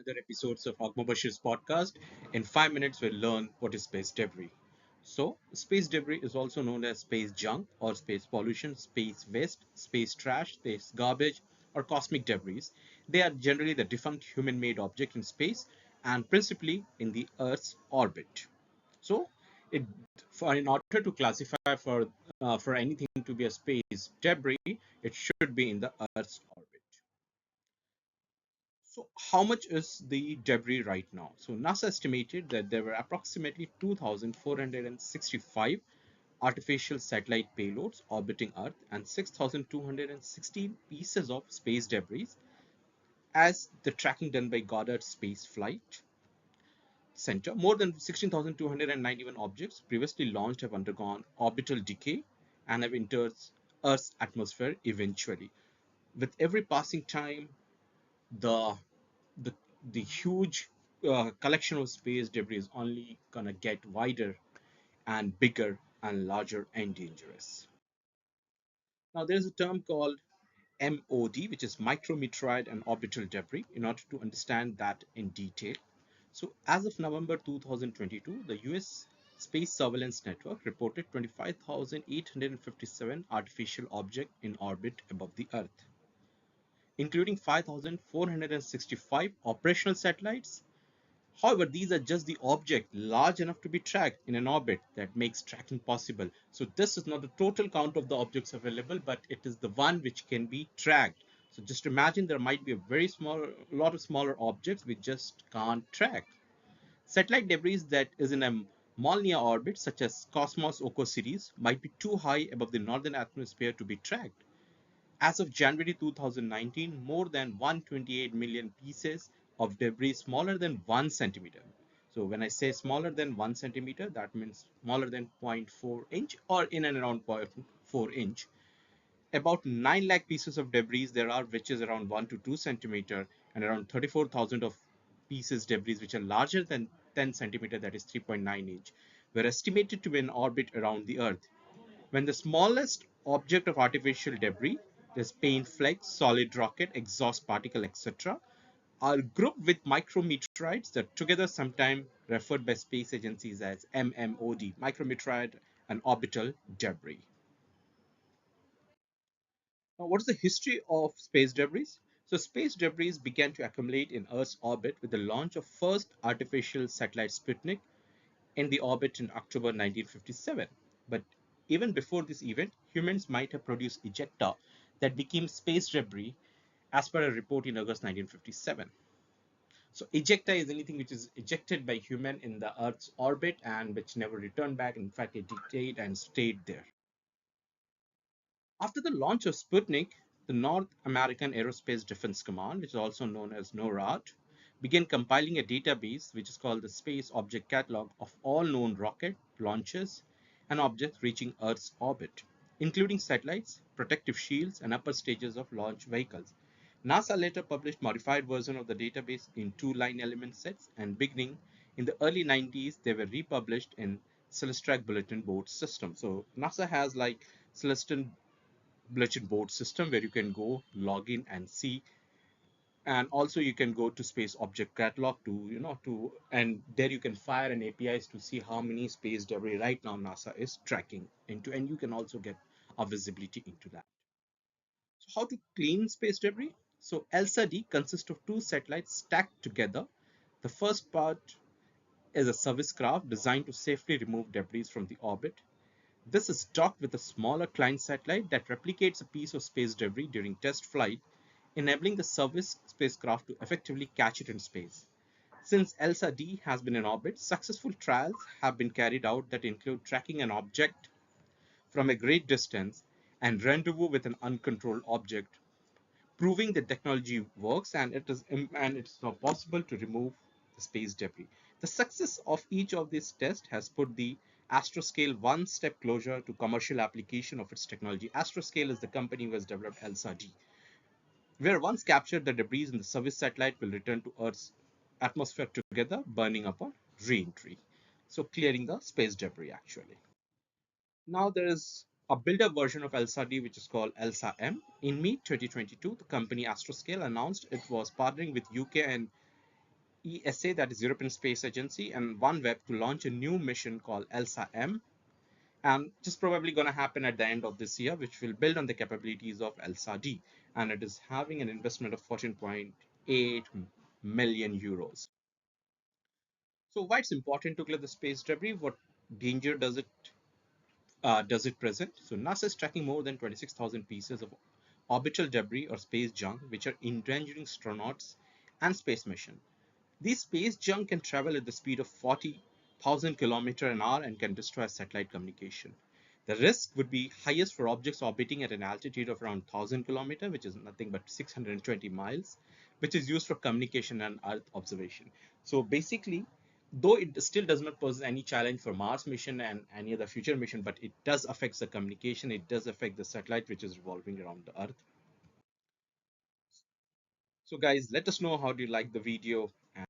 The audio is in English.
another episodes of Bashir's podcast. In 5 minutes, we'll learn what is space debris. So, space debris is also known as space junk or space pollution, space waste, space trash, space garbage, or cosmic debris. They are generally the defunct human-made object in space and principally in the Earth's orbit. So, it, in order to classify for anything to be a space debris, it should be in the Earth's orbit. So how much is the debris right now? So NASA estimated that there were approximately 2,465 artificial satellite payloads orbiting Earth and 6,216 pieces of space debris as the tracking done by Goddard Space Flight Center. More than 16,291 objects previously launched have undergone orbital decay and have entered Earth's atmosphere eventually. With every passing time, the the the huge collection of space debris is only gonna get wider and bigger and larger and dangerous. Now there's a term called MOD, which is micrometeorite and orbital debris, in order to understand that in detail. So as of November 2022, the US Space Surveillance Network reported 25,857 artificial objects in orbit above the Earth, including 5,465 operational satellites. However, these are just the object large enough to be tracked in an orbit that makes tracking possible. So this is not the total count of the objects available, but it is the one which can be tracked. So just imagine there might be a lot of smaller objects we just can't track. Satellite debris that is in a Molniya orbit, such as Cosmos Oko series, might be too high above the northern atmosphere to be tracked. As of January 2019, more than 128 million pieces of debris smaller than 1 centimeter. So when I say smaller than 1 centimeter, that means smaller than zero point 0.4 inch or in and around 0.4 inch. About 9 lakh pieces of debris there are, which is around 1 to 2 centimeter, and around 34,000 of pieces debris which are larger than 10 centimeter, that is 3.9 inch, were estimated to be in orbit around the Earth. When the smallest object of artificial debris, this paint flakes, solid rocket, exhaust particle, etc., are grouped with micrometeorites that together sometimes referred by space agencies as MMOD, micrometeorite and orbital debris. Now, what is the history of space debris? So space debris began to accumulate in Earth's orbit with the launch of first artificial satellite Sputnik in the orbit in October 1957. But even before this event, humans might have produced ejecta that became space debris as per a report in August 1957. So ejecta is anything which is ejected by human in the Earth's orbit and which never returned back. In fact, it decayed and stayed there. After the launch of Sputnik, the North American Aerospace Defense Command, which is also known as NORAD, began compiling a database which is called the Space Object Catalog of all known rocket launches and objects reaching Earth's orbit, including satellites, protective shields, and upper stages of launch vehicles. NASA later published modified version of the database in two-line element sets, and beginning in the early 90s, they were republished in Celestial Bulletin Board system. So NASA has like Celestial Bulletin Board system where you can go log in and see, and also you can go to Space Object Catalog to and there you can fire an APIs to see how many space debris right now NASA is tracking into, and you can also get a visibility into that. So how to clean space debris? So ELSA-D consists of two satellites stacked together. The first part is a service craft designed to safely remove debris from the orbit. This is docked with a smaller client satellite that replicates a piece of space debris during test flight, enabling the service spacecraft to effectively catch it in space. Since ELSA-D has been in orbit, successful trials have been carried out that include tracking an object from a great distance and rendezvous with an uncontrolled object, proving the technology works and it's now possible to remove the space debris. The success of each of these tests has put the Astroscale one step closer to commercial application of its technology. Astroscale is the company who has developed ELSA-D, where once captured, the debris in the service satellite will return to Earth's atmosphere together, burning upon re-entry. So clearing the space debris actually. Now there is a build-up version of ELSA-D which is called ELSA-M. In mid 2022, the company Astroscale announced it was partnering with UK and ESA, that is European Space Agency, and OneWeb to launch a new mission called ELSA-M, and which is probably going to happen at the end of this year, which will build on the capabilities of ELSA-D, and it is having an investment of 14.8 million euros. So why it's important to clear the space debris? What danger does it present? So NASA is tracking more than 26,000 pieces of orbital debris or space junk, which are endangering astronauts and space missions. These space junk can travel at the speed of 40,000 kilometers an hour and can destroy satellite communication. The risk would be highest for objects orbiting at an altitude of around 1,000 kilometers, which is nothing but 620 miles, which is used for communication and Earth observation. So basically, though it still does not pose any challenge for Mars mission and any other future mission, but it does affect the communication, it does affect the satellite which is revolving around the Earth. So guys, let us know how do you like the video.